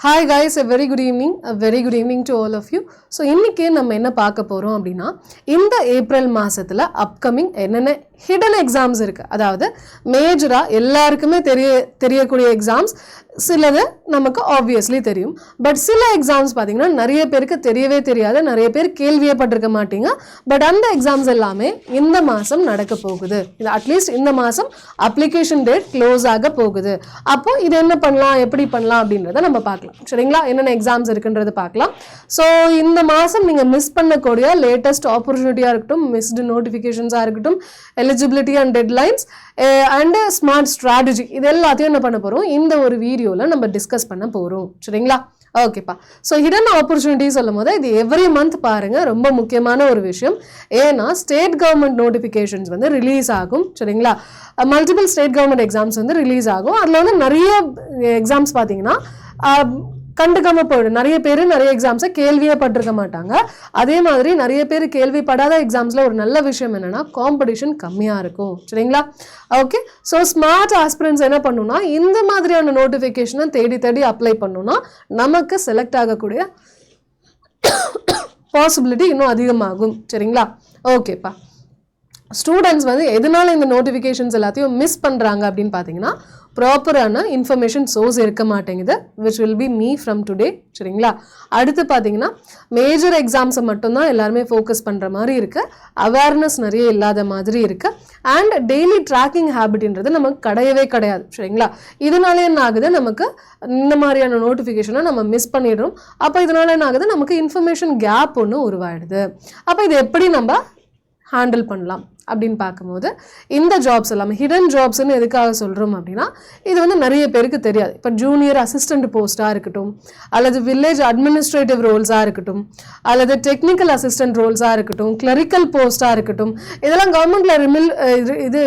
Hi guys, a very good evening to all of you. So இன்னைக்கு நம்ம என்ன பார்க்க போறோம் அப்படினா இந்த ஏப்ரல் மாசத்துல அப்கமிங் என்னென்ன hidden exams இருக்கு. அதாவது மேஜரா எல்லாருக்குமே தெரியக்கூடிய எக்ஸாம்ஸ் சிலது நமக்கு obviously தெரியும். பட் சில எக்ஸாம்ஸ் பாத்தீங்கன்னா நிறைய பேருக்கு தெரியவே தெரியாது, நிறைய பேர் கேள்வியே பட்டிருக்க மாட்டீங்க. பட் அந்த எக்ஸாம்ஸ் எல்லாமே இந்த மாசம் நடக்க போகுது. இது அட்லீஸ்ட் இந்த மாசம் அப்ளிகேஷன் டேட் க்ளோஸ் ஆக போகுது. அப்போ இது என்ன பண்ணலாம், எப்படி பண்ணலாம் அப்படின்றத நம்ம பார்க்கலாம். சரிங்களா? என்னென்ன எக்ஸாம்ஸ் இருக்குன்றத பார்க்கலாம். ஸோ இந்த மாசம் நீங்க மிஸ் பண்ணக்கூடிய லேட்டஸ்ட் ஆப்பர்ச்சுனிட்டியா இருக்கட்டும், மிஸ்டு நோட்டிஃபிகேஷன்ஸா இருக்கட்டும், eligibility and deadlines and smart strategy, இது எல்லாத்தையும் என்ன பண்ண போறோம் இந்த ஒரு வீடியோல நம்ம டிஸ்கஸ் பண்ண போறோம். சரிங்களா? ஓகேப்பா. ஸோ ஹிடன் ஆப்பர்ச்சுனிட்டி சொல்லும் போது இது எவ்ரி மந்த் பாருங்க, ரொம்ப முக்கியமான ஒரு விஷயம். ஏன்னா ஸ்டேட் கவர்மெண்ட் நோட்டிஃபிகேஷன்ஸ் வந்து ரிலீஸ் ஆகும். சரிங்களா? மல்டிபிள் ஸ்டேட் கவர்மெண்ட் எக்ஸாம்ஸ் வந்து ரிலீஸ் ஆகும். அதில் வந்து நிறைய எக்ஸாம்ஸ் பார்த்தீங்கன்னா கண்டுக்காம போயிடும். நிறைய பேர் நிறைய எக்ஸாம்ஸை கேள்வியே பட்டிருக்க மாட்டாங்க. அதே மாதிரி நிறைய பேர் கேள்விப்படாத எக்ஸாம்ஸில் ஒரு நல்ல விஷயம் என்னன்னா காம்படிஷன் கம்மியாக இருக்கும். சரிங்களா? ஓகே. ஸோ ஸ்மார்ட் ஆஸ்பிரன்ஸ் என்ன பண்ணணும்னா இந்த மாதிரியான நோட்டிஃபிகேஷனை தேடி அப்ளை பண்ணணும்னா நமக்கு செலக்ட் ஆகக்கூடிய பாசிபிலிட்டி இன்னும் அதிகமாகும். சரிங்களா? ஓகேப்பா. ஸ்டூடெண்ட்ஸ் வந்து எதனால இந்த நோட்டிஃபிகேஷன்ஸ் எல்லாத்தையும் மிஸ் பண்ணுறாங்க அப்படின்னு பார்த்தீங்கன்னா ப்ராப்பரான இன்ஃபர்மேஷன் சோர்ஸ் இருக்க மாட்டேங்குது, which will be me from today. சரிங்களா? அடுத்து பார்த்தீங்கன்னா மேஜர் எக்ஸாம்ஸை மட்டும்தான் எல்லாருமே ஃபோக்கஸ் பண்ணுற மாதிரி இருக்குது, அவேர்னஸ் நிறைய இல்லாத மாதிரி இருக்குது, அண்ட் டெய்லி ட்ராக்கிங் ஹேபிட்ன்றது நமக்கு கிடையாது. சரிங்களா? இதனால என்ன ஆகுது, நமக்கு இந்த மாதிரியான நோட்டிஃபிகேஷனை நம்ம மிஸ் பண்ணிடுறோம். அப்போ இதனால என்ன ஆகுது, நமக்கு இன்ஃபர்மேஷன் கேப் ஒன்று உருவாயிடுது. அப்போ இது எப்படி நம்ம ஹேண்டில் பண்ணலாம் அப்படின்னு பார்க்கும்போது இந்த ஜாப்ஸ் எல்லாமே ஹிடன் ஜாப்ஸ்ன்னு எதுக்காக சொல்கிறோம் அப்படின்னா இது வந்து நிறைய பேருக்கு தெரியாது. இப்போ ஜூனியர் அசிஸ்டன்ட் போஸ்ட்டாக இருக்கட்டும், அல்லது வில்லேஜ் அட்மினிஸ்ட்ரேட்டிவ் ரோல்ஸாக இருக்கட்டும், அல்லது டெக்னிக்கல் அசிஸ்டன்ட் ரோல்ஸாக இருக்கட்டும், கிளரிக்கல் போஸ்ட்டாக இருக்கட்டும், இதெல்லாம் கவர்மெண்ட்டில் இது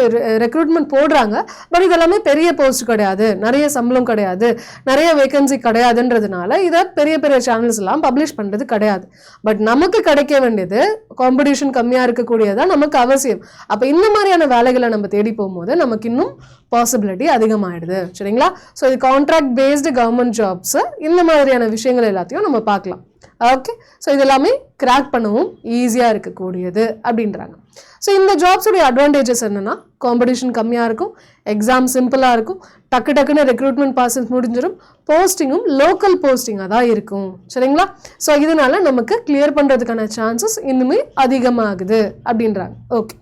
ரெக்ரூட்மெண்ட் போடுறாங்க. பட் இதெல்லாமே பெரிய போஸ்ட் கிடையாது, நிறைய சம்பளம் கிடையாது, நிறைய வேகன்சி கிடையாதுன்றதுனால இதை பெரிய சேனல்ஸ் எல்லாம் பப்ளிஷ் பண்ணுறது கிடையாது. பட் நமக்கு கிடைக்க வேண்டியது காம்படிஷன் கம்மியாக இருக்கக்கூடியதான் நமக்கு அவசியம். அப்ப இந்த மாதிரியான வேலைகளை நம்ம தேடி போகும்போது நமக்கு இன்னும் பாசிபிலிட்டி அதிகமாயிடுது. சரிங்களா? ஸோ இது கான்ட்ராக்ட் பேஸ்டு கவர்மெண்ட் ஜாப்ஸ், இந்த மாதிரியான விஷயங்கள் எல்லாத்தையும் நம்ம பார்க்கலாம். ஓகே. ஸோ இது எல்லாமே கிராக் பண்ணவும் ஈஸியாக இருக்கக்கூடியது அப்படின்றாங்க. ஸோ இந்த ஜாப்ஸுடைய அட்வான்டேஜஸ் என்னன்னா காம்படிஷன் கம்மியாக இருக்கும், எக்ஸாம் சிம்பிளாக இருக்கும், டக்குன்னு ரெக்ரூட்மெண்ட் ப்ராசஸ் முடிஞ்சிடும், போஸ்டிங்கும் லோக்கல் போஸ்டிங்காக தான் இருக்கும். சரிங்களா? ஸோ இதனால நமக்கு கிளியர் பண்ணுறதுக்கான சான்சஸ் இன்னுமே அதிகமாகுது அப்படின்றாங்க. ஓகே.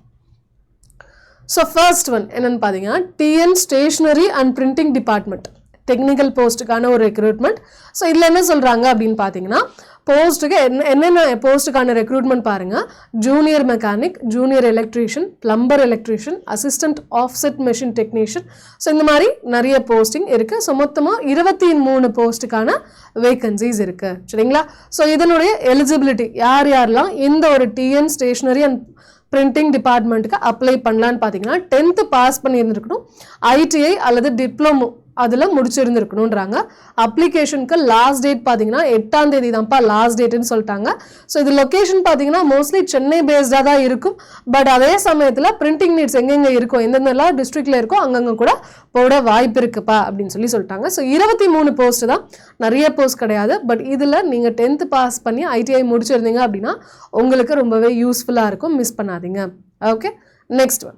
ஸோ ஃபர்ஸ்ட் ஒன் என்னன்னு பார்த்தீங்கன்னா TN stationery and printing department technical போஸ்ட்டுக்கான ஒரு ரெக்ரூட்மெண்ட். ஸோ இதில் என்ன சொல்கிறாங்க அப்படின்னு பார்த்தீங்கன்னா போஸ்ட்டுக்கு என்னென்ன போஸ்ட்டுக்கான ரெக்ரூட்மெண்ட் பாருங்கள். Junior mechanic, junior electrician, plumber electrician, assistant offset machine technician. So இந்த மாதிரி நிறைய போஸ்டிங் இருக்குது. ஸோ மொத்தமாக 23 போஸ்ட்டுக்கான வேகன்சிஸ் இருக்குது. சரிங்களா? ஸோ இதனுடைய எலிஜிபிலிட்டி யாரெல்லாம் இந்த ஒரு டிஎன் ஸ்டேஷனரி அண்ட் பிரிண்டிங் டிபார்ட்மெண்ட்டுக்கு அப்ளை பண்ணலான்னு பார்த்தீங்கன்னா 10th பாஸ் பண்ணியிருந்துருக்கணும், ஐடிஐ அல்லது டிப்ளமோ அதில் முடிச்சிருந்துருக்கணுன்றாங்க. அப்ளிகேஷனுக்கு லாஸ்ட் டேட் பார்த்தீங்கன்னா 8ஆம் தேதி தான்ப்பா லாஸ்ட் டேட்டுன்னு சொல்லிட்டாங்க. ஸோ இது லொக்கேஷன் பார்த்தீங்கன்னா மோஸ்ட்லி சென்னை பேஸ்டாக தான் இருக்கும். பட் அதே சமயத்தில் பிரிண்டிங் நீட்ஸ் எங்கெங்கே இருக்கும், எந்தெந்தெல்லாம் டிஸ்ட்ரிக்டில் இருக்கோ அங்கங்கே கூட போட வாய்ப்பு இருக்குப்பா அப்படின்னு சொல்லிட்டாங்க. ஸோ 23 போஸ்ட் தான், நிறைய போஸ்ட் கிடையாது. பட் இதில் நீங்கள் 10th பாஸ் பண்ணி ஐடிஐ முடிச்சிருந்தீங்க அப்படின்னா உங்களுக்கு ரொம்பவே யூஸ்ஃபுல்லாக இருக்கும், மிஸ் பண்ணாதீங்க. Okay. Next one,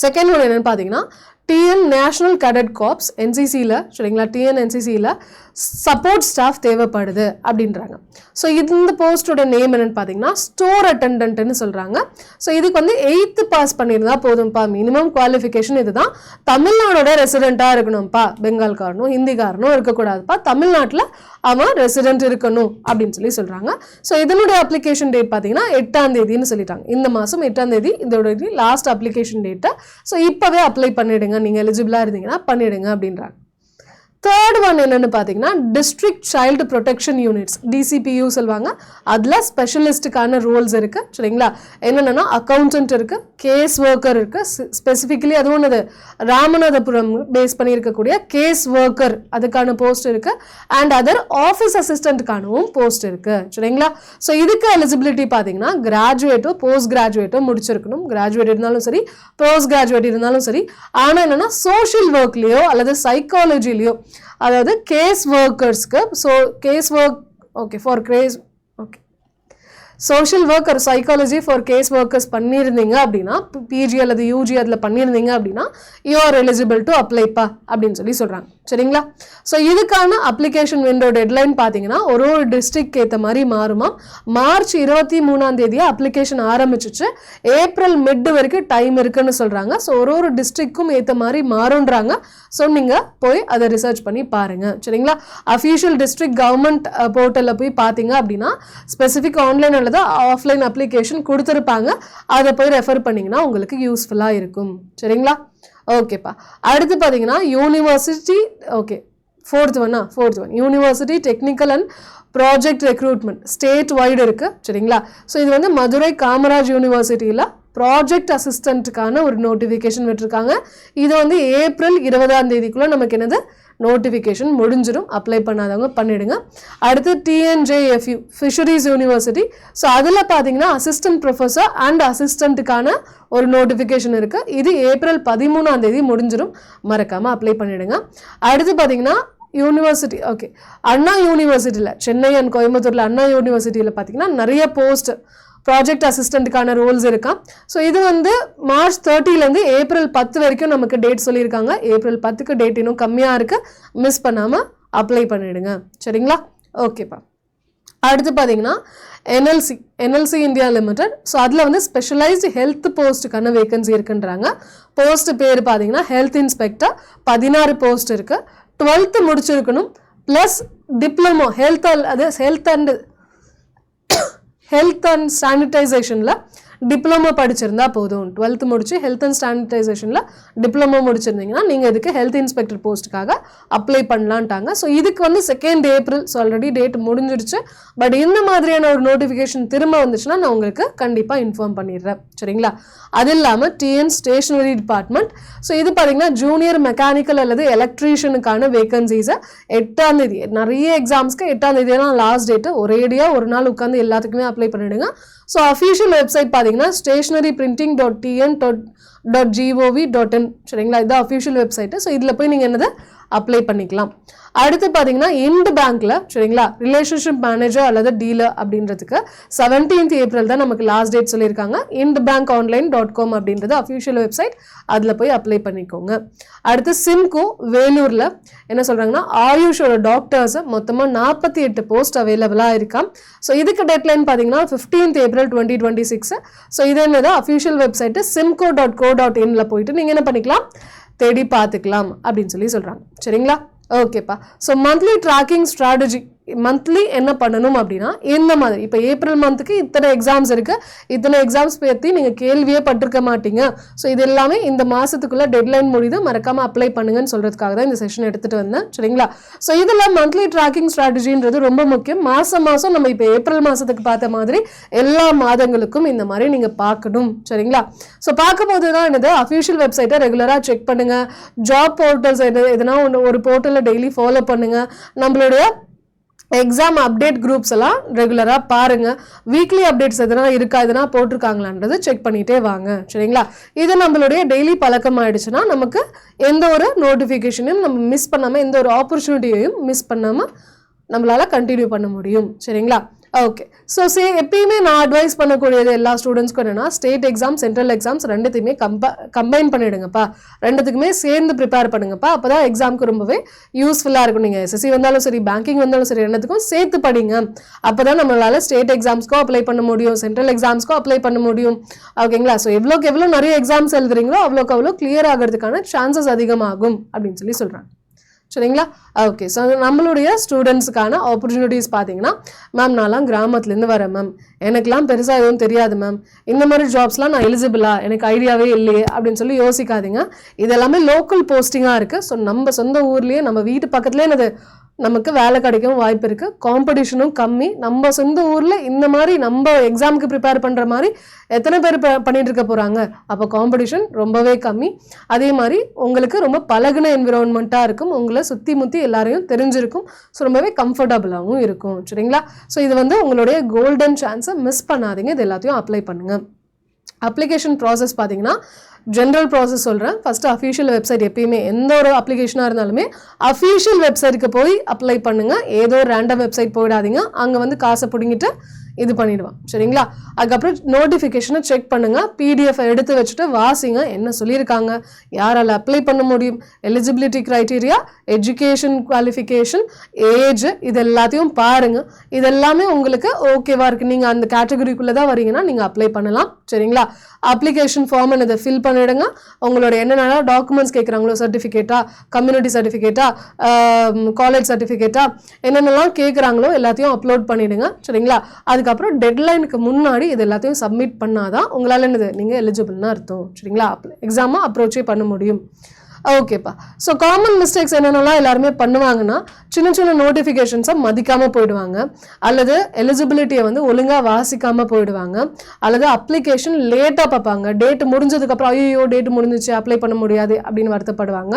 second one என்னென்னு பார்த்தீங்கன்னா டிஎன் நேஷனல் கேடட் கார்ப்ஸ் என்சிசியில். சரிங்களா? டிஎன் என்சிசியில் சப்போர்ட் ஸ்டாஃப் தேவைப்படுது அப்படின்றாங்க. ஸோ இந்த போஸ்டோட நேம் என்னன்னு பார்த்தீங்கன்னா ஸ்டோர் அட்டெண்டன்ட்னு சொல்கிறாங்க. ஸோ இதுக்கு வந்து 8th பாஸ் பண்ணியிருந்தா போதும்ப்பா, மினிமம் குவாலிஃபிகேஷன் இதுதான். தமிழ்நாடோட ரெசிடெண்ட்டாக இருக்கணும்ப்பா, பெங்கால்காரனும் ஹிந்திக்காரனும் இருக்கக்கூடாதுப்பா, தமிழ்நாட்டில் அவன் ரெசிடென்ட் இருக்கணும் அப்படின்னு சொல்கிறாங்க. ஸோ இதனுடைய அப்ளிகேஷன் டேட் பார்த்தீங்கன்னா 8ஆம் தேதின்னு சொல்லிட்டாங்க. இந்த மாதம் 8ஆம் தேதி இதோட லாஸ்ட் அப்ளிகேஷன் டேட்டை. ஸோ இப்போவே அப்ளை பண்ணிவிடுங்க, நீங்கள் எலிஜிபிளாக இருந்தீங்கன்னா பண்ணிவிடுங்க அப்படின்றாங்க. தேர்ட் ஒன் என்னென்னு பார்த்தீங்கன்னா டிஸ்ட்ரிக்ட் சைல்டு ப்ரொடெக்ஷன் யூனிட்ஸ், டிசிபியூ சொல்லுவாங்க. அதில் ஸ்பெஷலிஸ்ட்டுக்கான ரோல்ஸ் இருக்குது. சரிங்களா? என்னென்னா அக்கௌண்டன்ட் இருக்குது, கேஸ் ஒர்க்கர் இருக்குது, ஸ்பெசிஃபிக்கலி அது ஒன்று ராமநாதபுரம் பேஸ் பண்ணியிருக்கக்கூடிய கேஸ் ஒர்க்கர் அதுக்கான போஸ்ட் இருக்குது, அண்ட் அதர் ஆஃபீஸ் அசிஸ்டண்ட்டுக்கானவும் போஸ்ட் இருக்குது. சரிங்களா? ஸோ இதுக்கு எலிஜிபிலிட்டி பார்த்தீங்கன்னா கிராஜுவேட்டோ போஸ்ட் கிராஜுவேட்டோ முடிச்சிருக்கணும். கிராஜுவேட் இருந்தாலும் சரி, போஸ்ட் கிராஜுவேட் இருந்தாலும் சரி. ஆனால் என்னென்னா சோஷியல் ஒர்க்லேயோ அல்லது சைக்காலஜிலேயோ அதாவது கேஸ் ஒர்க்கர்ஸ்க்கு. So case work okay for case okay social work ஒரு சைக்காலஜி ஃபார் கேஸ் ஒர்க்கர்ஸ் பண்ணியிருந்தீங்க அப்படின்னா, பிஜி அல்லது யூஜி அதில் பண்ணியிருந்தீங்க அப்படின்னா யூ ஆர் எலிஜிபிள் டு அப்ளைப்பா அப்படின்னு சொல்கிறாங்க. சரிங்களா? ஸோ இதுக்கான அப்ளிகேஷன் விண்டோ டெட்லைன் பார்த்தீங்கன்னா ஒரு டிஸ்ட்ரிக்ட் ஏற்ற மாதிரி மாறுமா. மார்ச் 23 அப்ளிகேஷன் ஆரம்பிச்சிச்சு. ஏப்ரல் மிட் வரைக்கும் டைம் இருக்குன்னு சொல்கிறாங்க. ஸோ ஒரு டிஸ்ட்ரிக்ட்க்கும் ஏற்ற மாதிரி மாறுன்றாங்க. ஸோ நீங்கள் போய் அதை ரிசர்ச் பண்ணி பாருங்கள். சரிங்களா? அஃபீஷியல் டிஸ்ட்ரிக்ட் கவர்மெண்ட் போர்ட்டலில் போய் பார்த்தீங்க அப்படின்னா ஸ்பெசிஃபிக் ஆன்லைன் அல்லது ஆஃப்லைன் அப்ளிகேஷன் கொடுத்துருப்பாங்க. அதை போய் ரெஃபர் பண்ணிங்கன்னா உங்களுக்கு யூஸ்ஃபுல்லாக இருக்கும். சரிங்களா? ஓகேப்பா. அடுத்து பார்த்தீங்கன்னா university okay fourth one university technical and project recruitment state wide இருக்குது. சரிங்களா? ஸோ இது வந்து மதுரை காமராஜ் யூனிவர்சிட்டியில் ப்ராஜெக்ட் அசிஸ்டண்ட்டுக்கான ஒரு நோட்டிஃபிகேஷன் விட்டுருக்காங்க. இது வந்து ஏப்ரல் 20 நமக்கு என்னது நோட்டிஃபிகேஷன் முடிஞ்சிடும். அப்ளை பண்ணாதவங்க பண்ணிவிடுங்க. அடுத்து TNJFU ஃபிஷரிஸ் யூனிவர்சிட்டி. ஸோ அதில் பார்த்தீங்கன்னா அசிஸ்டன்ட் ப்ரொஃபஸர் அண்ட் அசிஸ்டண்ட்டுக்கான ஒரு நோட்டிஃபிகேஷன் இருக்குது. இது ஏப்ரல் 13 முடிஞ்சிடும். மறக்காமல் அப்ளை பண்ணிவிடுங்க. அடுத்து பார்த்தீங்கன்னா யூனிவர்சிட்டி ஓகே அண்ணா யூனிவர்சிட்டியில் சென்னை அண்ட் கோயம்புத்தூரில் அண்ணா யூனிவர்சிட்டியில் பார்த்தீங்கன்னா நிறைய போஸ்ட் ப்ராஜெக்ட் அசிஸ்டண்ட்டுக்கான ரோல்ஸ் இருக்கா. ஸோ இது வந்து மார்ச் 30 ஏப்ரல் 10 வரைக்கும் நமக்கு டேட் சொல்லியிருக்காங்க. ஏப்ரல் 10க்கு டேட் இன்னும் கம்மியாக இருக்குது. மிஸ் பண்ணாமல் அப்ளை பண்ணிவிடுங்க. சரிங்களா? ஓகேப்பா. அடுத்து பார்த்தீங்கன்னா NLC இந்தியா லிமிடெட். ஸோ அதில் வந்து ஸ்பெஷலைஸ்டு ஹெல்த் போஸ்ட்டுக்கான வேகன்சி இருக்குன்றாங்க. போஸ்ட் பேர் பார்த்தீங்கன்னா ஹெல்த் இன்ஸ்பெக்டர். 16 போஸ்ட் இருக்குது. 12th முடிச்சிருக்கணும் ப்ளஸ் டிப்ளமோ ஹெல்த் அண்ட் சானிடைசேஷனில் டிப்ளமோ படிச்சிருந்தா போதும். 12th முடிச்சு ஹெல்த் அண்ட் சானிடைசேஷனில் டிப்ளமோ முடிச்சிருந்தீங்கன்னா நீங்கள் இதுக்கு ஹெல்த் இன்ஸ்பெக்டர் போஸ்ட்டுக்காக அப்ளை பண்ணலான்ட்டாங்க. ஸோ இதுக்கு வந்து 2 ஏப்ரல். ஸோ ஆல்ரெடி டேட் முடிஞ்சிடுச்சு. பட் இந்த மாதிரியான ஒரு நோட்டிஃபிகேஷன் திரும்ப வந்துச்சுன்னா நான் உங்களுக்கு கண்டிப்பாக இன்ஃபார்ம் பண்ணிடுறேன். சரிங்களா? அது இல்லாமல் TN ஸ்டேஷனரி டிபார்ட்மெண்ட். ஸோ இது பார்த்தீங்கன்னா ஜூனியர் மெக்கானிக்கல் அல்லது எலக்ட்ரீஷியனுக்கான வேகன்சிஸை 8 நிறைய எக்ஸாம்ஸ்க்கு 8 லாஸ்ட் டேட்டு. ஒரேடியாக ஒரு நாள் உட்காந்து எல்லாத்துக்குமே அப்ளை பண்ணிவிடுங்க. ஸோ அஃபீஷியல் வெப்சைட் பார்த்தீங்கன்னா stationaryprinting.tn.gov.in. சரிங்களா? இதுதான் அஃபீஷியல் வெப்சைட்டு. ஸோ இதில் போய் நீங்கள் என்னது அப்ளை பண்ணிக்கலாம். அடுத்து பார்த்தீங்கன்னா இண்ட் பேங்க்கில் சரிங்களா ரிலேஷன்ஷிப் மேனேஜர் அல்லது டீலர் அப்படின்றதுக்கு 17th ஏப்ரல் தான் நமக்கு லாஸ்ட் டேட் சொல்லியிருக்காங்க. indbankonline.com அப்படின்றது அஃபீஷியல் வெப்சைட். அதில் போய் அப்ளை பண்ணிக்கோங்க. அடுத்து சிம்கோ வேலூரில் என்ன சொல்கிறாங்கன்னா ஆயுஷோட டாக்டர்ஸ் மொத்தமாக 48 போஸ்ட் அவைலபிளாக இருக்காம். ஸோ இதுக்கு டெட்லைன் பார்த்தீங்கன்னா 15th ஏப்ரல் 2026. ஸோ இது என்னது அஃபீஷியல் வெப்சைட்டு simco.co.in போயிட்டு நீங்கள் என்ன பண்ணிக்கலாம் தேடி பார்த்துக்கலாம் அப்படின்னு சொல்கிறாங்க. சரிங்களா? ஓகேப்பா. So monthly tracking strategy monthly என்ன பண்ணணும் அப்படின்னா இந்த மாதிரி இப்போ ஏப்ரல் மந்த்துக்கு இத்தனை எக்ஸாம்ஸ் இருக்குது. இத்தனை எக்ஸாம்ஸ் பற்றி நீங்கள் கேள்வியே பட்டிருக்க மாட்டீங்க. ஸோ இது எல்லாமே இந்த மாதத்துக்குள்ளே டெட்லைன் முடியுது. மறக்காமல் அப்ளை பண்ணுங்கன்னு சொல்கிறதுக்காக தான் இந்த செஷன் எடுத்துகிட்டு வந்தேன். சரிங்களா? ஸோ இதில் மந்த்லி ட்ராக்கிங் ஸ்ட்ராட்டஜின்றது ரொம்ப முக்கியம். மாதம் நம்ம இப்போ ஏப்ரல் மாதத்துக்கு பார்த்த மாதிரி எல்லா மாதங்களுக்கும் இந்த மாதிரி நீங்கள் பார்க்கணும். சரிங்களா? ஸோ பார்க்கும்போது தான் என்னது அஃபீஷியல் வெப்சைட்டை ரெகுலராக செக் பண்ணுங்கள். ஜாப் போர்ட்டல்ஸ் எதுனா ஒரு போர்ட்டலில் டெய்லி ஃபாலோ பண்ணுங்கள். நம்மளுடைய எக்ஸாம் அப்டேட் குரூப்ஸ் எல்லாம் ரெகுலராக பாருங்கள். வீக்லி அப்டேட்ஸ் எதனா இருக்கா எதனா போட்டிருக்காங்களான்றது செக் பண்ணிகிட்டே வாங்க. சரிங்களா? இது நம்மளுடைய டெய்லி பழக்கம் ஆயிடுச்சுன்னா நமக்கு எந்த ஒரு நோட்டிஃபிகேஷனையும் நம்ம மிஸ் பண்ணாமல் எந்த ஒரு ஆப்பர்ச்சுனிட்டியையும் மிஸ் பண்ணாமல் நம்மளால் கண்டினியூ பண்ண முடியும். சரிங்களா? ஓகே. ஸோ எப்பயுமே நான் அட்வைஸ் பண்ணக்கூடியது எல்லா ஸ்டூடெண்ட்ஸ்க்கும் என்னென்னா ஸ்டேட் எக்ஸாம் சென்ட்ரல் எக்ஸாம்ஸ் ரெண்டுத்தையுமே கம்பைன் பண்ணிவிடுங்கப்பா. ரெண்டுத்துக்குமே சேர்ந்து ப்ரிப்பேர் பண்ணுங்கப்பா. அப்போ தான் எக்ஸாமுக்கு ரொம்பவே யூஸ்ஃபுல்லாக இருக்கும். நீங்கள் SSC வந்தாலும் சரி பேங்கிங் வந்தாலும் சரி ரெண்டுத்துக்கும் சேர்த்து படிங்க. அப்போ தான் நம்மளால் ஸ்டேட் எக்ஸாம்ஸ்க்கும் அப்ளை பண்ண முடியும், சென்ட்ரல் எக்ஸாம்ஸ்க்கும் அப்ளை பண்ண முடியும். ஓகேங்களா? ஸோ எவ்வளோக்கு எவ்வளோ நிறைய எக்ஸாம்ஸ் எழுதுறீங்களோ அவ்வளோக்கு அவ்வளோ கிளியர் ஆகிறதுக்கான சான்சஸ் அதிகமாகும் அப்படின்னு சொல்கிறாங்க. சரிங்களா? ஓகே. ஸோ நம்மளுடைய ஸ்டூடெண்ட்ஸுக்கான ஆப்பர்ச்சுனிட்டிஸ் பார்த்தீங்கன்னா மேம் நான்லாம் கிராமத்துலேருந்து வரேன் மேம், எனக்குலாம் பெருசாக எதுவும் தெரியாது மேம், இந்த மாதிரி ஜாப்ஸ்லாம் நான் எலிஜிபிளா எனக்கு ஐடியாவே இல்லையே அப்படின்னு யோசிக்காதீங்க. இதெல்லாமே லோக்கல் போஸ்டிங்காக இருக்குது. ஸோ நம்ம சொந்த ஊர்லேயே நம்ம வீட்டு பக்கத்துலேயே என்னது நமக்கு வேலை கிடைக்கவும் வாய்ப்பு இருக்குது. காம்படிஷனும் கம்மி. நம்ம சொந்த ஊரில் இந்த மாதிரி நம்ம எக்ஸாமுக்கு ப்ரிப்பேர் பண்ணுற மாதிரி எத்தனை பேர் பண்ணிட்டு இருக்க போகிறாங்க. அப்போ காம்படிஷன் ரொம்பவே கம்மி. அதே மாதிரி உங்களுக்கு ரொம்ப பழகுன என்விரான்மெண்ட்டாக இருக்கும். உங்களை சுற்றி முற்றி எல்லாரையும் தெரிஞ்சிருக்கும். ஸோ ரொம்பவே கம்ஃபர்டபுளாகவும் இருக்கும். சரிங்களா? ஸோ இது வந்து உங்களுடைய கோல்டன் சான்ஸை மிஸ் பண்ணாதீங்க. இது எல்லாத்தையும் அப்ளை பண்ணுங்கள். அப்ளிகேஷன் ப்ராசஸ் பார்த்தீங்கன்னா ஜென்ரல் ப்ராசஸ் சொல்கிறேன். ஃபஸ்ட்டு அஃபீஷியல் வெப்சைட், எப்பயுமே எந்த ஒரு அப்ளிகேஷனாக இருந்தாலுமே அஃபீஷியல் வெப்சைட்டுக்கு போய் அப்ளை பண்ணுங்கள். ஏதோ ரேண்டம் வெப்சைட் போயிடாதீங்க, அங்கே வந்து காசை பிடிங்கிட்டு இது பண்ணிடுவான். சரிங்களா? அதுக்கப்புறம் நோட்டிஃபிகேஷனை செக் பண்ணுங்கள், பிடிஎஃப் எடுத்து வச்சுட்டு வாசிங்க, என்ன சொல்லியிருக்காங்க, யாரால் அப்ளை பண்ண முடியும், eligibility criteria, education qualification, age, இது எல்லாத்தையும் பாருங்கள். இதெல்லாமே உங்களுக்கு ஓகேவா இருக்குது, நீங்கள் அந்த கேட்டகரிக்குள்ளே தான் வரீங்கன்னா நீங்கள் அப்ளை பண்ணலாம். சரிங்களா? அப்ளிகேஷன் ஃபார்ம் இதை ஃபில் பண்ணிவிடுங்க. உங்களோட என்னென்ன டாக்குமெண்ட்ஸ் கேட்குறாங்களோ, சர்டிஃபிகேட்டா, கம்யூனிட்டி சர்டிஃபிகேட்டா, காலேஜ் சர்டிஃபிகேட்டா, என்னென்னலாம் கேட்குறாங்களோ எல்லாத்தையும் அப்லோட் பண்ணிவிடுங்க. சரிங்களா? அதுக்கப்புறம் டெட்லைனுக்கு முன்னாடி இது எல்லாத்தையும் சப்மிட் பண்ணாதான் உங்களால் என்னது நீங்கள் எலிஜிபிள்னு அர்த்தம். சரிங்களா? எக்ஸாமை அப்ரோச்சே பண்ண முடியும். ஓகேப்பா. ஸோ காமன் மிஸ்டேக்ஸ் என்னென்னலாம் எல்லாருமே பண்ணுவாங்கன்னா, சின்ன சின்ன நோட்டிஃபிகேஷன்ஸை மதிக்காமல் போயிடுவாங்க, அல்லது எலிஜிபிலிட்டியை வந்து ஒழுங்காக வாசிக்காமல் போயிடுவாங்க, அல்லது அப்ளிகேஷன் லேட்டாக பார்ப்பாங்க, டேட் முடிஞ்சதுக்கப்புறம் ஐயோ டேட் முடிஞ்சிச்சு அப்ளை பண்ண முடியாது அப்படின்னு வருத்தப்படுவாங்க,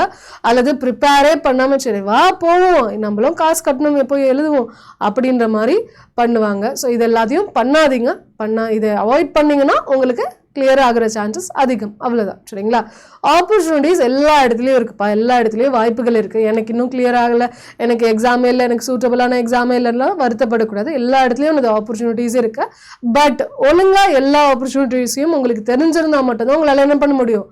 அல்லது ப்ரிப்பேரே பண்ணாமல் சரி வா போவோம் நம்மளும் காசு கட்டணும் எப்போ எழுதுவோம் அப்படின்ற மாதிரி பண்ணுவாங்க. ஸோ இது எல்லாத்தையும் பண்ணாதீங்க. இதை அவாய்ட் பண்ணிங்கன்னா உங்களுக்கு கிளியர் ஆகிற சான்சஸ் அதிகம். அவ்வளோதான். சரிங்களா? ஆப்பர்ச்சுனிட்டிஸ் எல்லா இடத்துலையும் இருக்குப்பா, எல்லா இடத்துலையும் வாய்ப்புகள் இருக்குது. எனக்கு இன்னும் கிளியர் ஆகலை, எனக்கு எக்ஸாமே இல்லை, எனக்கு சூட்டபிளான எக்ஸாமே இல்லைன்னா வருத்தப்படக்கூடாது. எல்லா இடத்துலையும் அந்த ஆப்பர்ச்சுனிட்டிஸ் இருக்குது. பட் ஒழுங்காக எல்லா ஆப்பர்ச்சுனிட்டிஸையும் உங்களுக்கு தெரிஞ்சிருந்தால் மட்டும்தான் உங்களால் என்ன பண்ண முடியும்,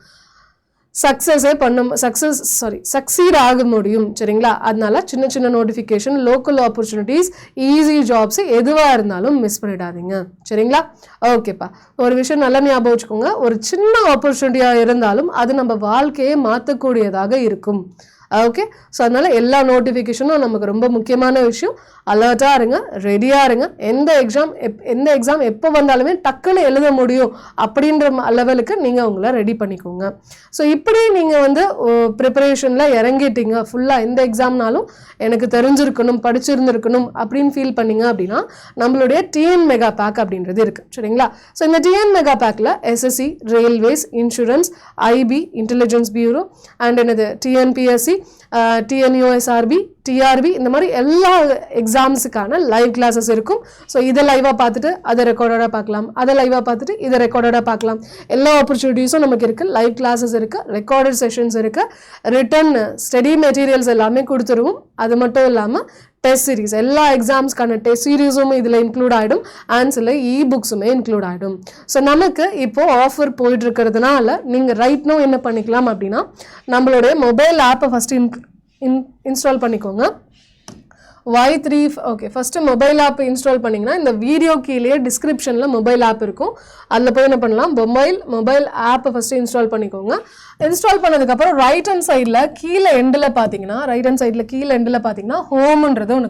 சக்சீட் ஆக முடியும். சரிங்களா? அதனால சின்ன சின்ன notification, local opportunities, easy jobs எதுவாக இருந்தாலும் மிஸ் பண்ணிடாதீங்க. சரிங்களா? ஓகேப்பா. ஒரு விஷயம் நல்லா ஞாபகம் வச்சுக்கோங்க, ஒரு சின்ன ஆப்பர்ச்சுனிட்டியாக இருந்தாலும் அது நம்ம வாழ்க்கையை மாற்றக்கூடியதாக இருக்கும். ஓகே. ஸோ அதனால் எல்லா நோட்டிஃபிகேஷனும் நமக்கு ரொம்ப முக்கியமான விஷயம். அலர்ட்டாக இருங்க, ரெடியாக இருங்க. எந்த எக்ஸாம் எப்போ வந்தாலுமே டக்குன்னு எழுத முடியும் அப்படின்ற லெவலுக்கு நீங்கள் உங்களை ரெடி பண்ணிக்கோங்க. ஸோ இப்படி நீங்கள் வந்து ப்ரிப்பரேஷனில் இறங்கிட்டீங்க, ஃபுல்லாக எந்த எக்ஸாம்னாலும் எனக்கு தெரிஞ்சிருக்கணும், படிச்சிருந்துருக்கணும் அப்படின்னு ஃபீல் பண்ணிங்க அப்படின்னா நம்மளுடைய டிஎன் மெகா பேக் அப்படின்றது இருக்குது. சரிங்களா? ஸோ இந்த டிஎன் மெகா பேக்கில் SSC, railways, insurance, IP, intelligence bureau, and என்னது டிஎன்பிஎஸ்சி, டிஎன்யூஎஸ்ஆர்பி, டிஆர்பி, இந்த மாதிரி எல்லா எக்ஸாம்ஸுக்கான லைவ் கிளாஸஸ் இருக்கும். ஸோ இதை லைவாக பார்த்துட்டு அதை ரெக்கார்டடாக பார்க்கலாம், அதை லைவாக பார்த்துட்டு இதை ரெக்கார்டடாக பார்க்கலாம். எல்லா ஆப்பர்ச்சுனிட்டிஸும் நமக்கு இருக்குது. லைவ் கிளாஸஸ் இருக்குது, ரெக்கார்டட் செஷன்ஸ் இருக்குது, ரிட்டன் ஸ்டடி மெட்டீரியல்ஸ் எல்லாமே கொடுத்துருவோம். அது மட்டும் இல்லாமல் டெஸ்ட் சீரீஸ், எல்லா எக்ஸாம்ஸ்க்கான டெஸ்ட் சீரீஸும் இதில் இன்க்ளூட் ஆகிடும், அண்ட் சில புக்ஸுமே இன்க்ளூட் ஆகிடும். ஸோ நமக்கு இப்போது ஆஃபர் போயிட்டு இருக்கிறதுனால நீங்கள் ரைட் நோ என்ன பண்ணிக்கலாம் அப்படின்னா, நம்மளுடைய மொபைல் ஆப்பை ஃபஸ்ட்டு இன்ஸ்டால் பண்ணிக்கோங்க. Y3 okay. First mobile app install பண்ணிங்கன்னா இந்த வீடியோ கீழே டிஸ்கிரிப்ஷனில் மொபைல் ஆப் இருக்கும், அதில் போய் என்ன பண்ணலாம், மொபைல் ஆப்பை ஃபஸ்ட்டு இன்ஸ்டால் பண்ணிக்கோங்க. இன்ஸ்டால் பண்ணதுக்கப்புறம் ரைட் ஹேண்ட் சைடில் கீழே எண்டில் பார்த்தீங்கன்னா ஹோம்ன்றது ஒன்று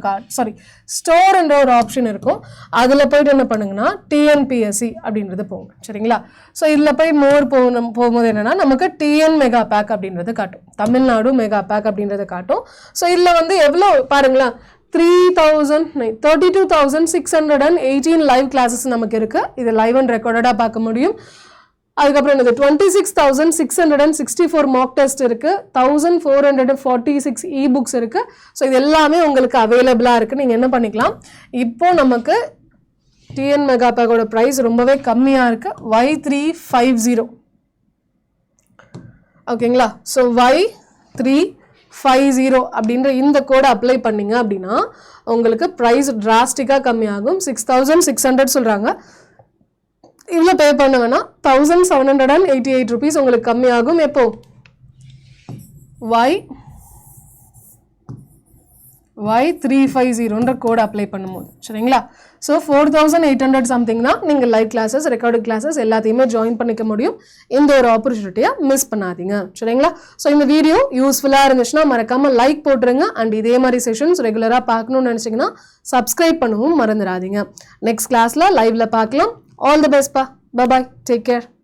ஸ்டோர்ன்ற ஒரு ஆப்ஷன் இருக்கும். அதில் போய்ட்டு என்ன பண்ணுங்கன்னா டிஎன்பிஎஸ்சி அப்படின்றது போங்க. சரிங்களா? ஸோ இதில் போய் போகும்போது என்னென்னா நமக்கு டிஎன் மெகா பேக் அப்படின்றது காட்டும், தமிழ்நாடு மெகா பேக் அப்படின்றத காட்டும். ஸோ இதில் வந்து எவ்வளோ பாருங்களேன், 32,618 லைவ் கிளாஸஸ் நமக்கு இருக்குது. இது லைவ் அண்ட் ரெக்கார்டடாக பார்க்க முடியும். அதுக்கப்புறம் என்னது 26,664 மாக் டெஸ்ட் இருக்குது, 1,446 புக்ஸ் இருக்குது. ஸோ இது எல்லாமே உங்களுக்கு அவைலபிளாக இருக்குது. நீங்கள் என்ன பண்ணிக்கலாம், இப்போ நமக்கு டிஎன் மெகா பேக்கோட ப்ரைஸ் ரொம்பவே கம்மியாக இருக்குது, Y350. ஓகேங்களா? ஸோ Y350 அப்படின்ற இந்த கோடை அப்ளை பண்ணிங்க அப்படின்னா உங்களுக்கு ப்ரைஸ் டிராஸ்டிக்காக கம்மியாகும். 6,600 சொல்கிறாங்க, இவ்வளோ பே பண்ண வேணாம், 1,788 rupees உங்களுக்கு கம்மியாகும். எப்போ Y350ன்ற கோட் அப்ளை பண்ணும்போது. சரிங்களா? ஸோ 4,800 சம்திங் தான் நீங்கள் லைவ் கிளாஸஸ், ரெக்கார்டு கிளாஸஸ் எல்லாத்தையுமே ஜாயின் பண்ணிக்க முடியும். இந்த ஒரு ஆப்பர்ச்சுனிட்டியை மிஸ் பண்ணாதீங்க. சரிங்களா? ஸோ இந்த வீடியோ யூஸ்ஃபுல்லாக இருந்துச்சுன்னா மறக்காமல் லைக் போட்டுருங்க. அண்ட் இதே மாதிரி செஷன்ஸ் ரெகுலராக பார்க்கணும்னு நினச்சிங்கன்னா சப்ஸ்கிரைப் பண்ணவும் மறந்துடாதீங்க. நெக்ஸ்ட் கிளாஸில் லைவில் பார்க்கலாம். ஆல் தி பெஸ்ட் பா. Bye bye. Take care.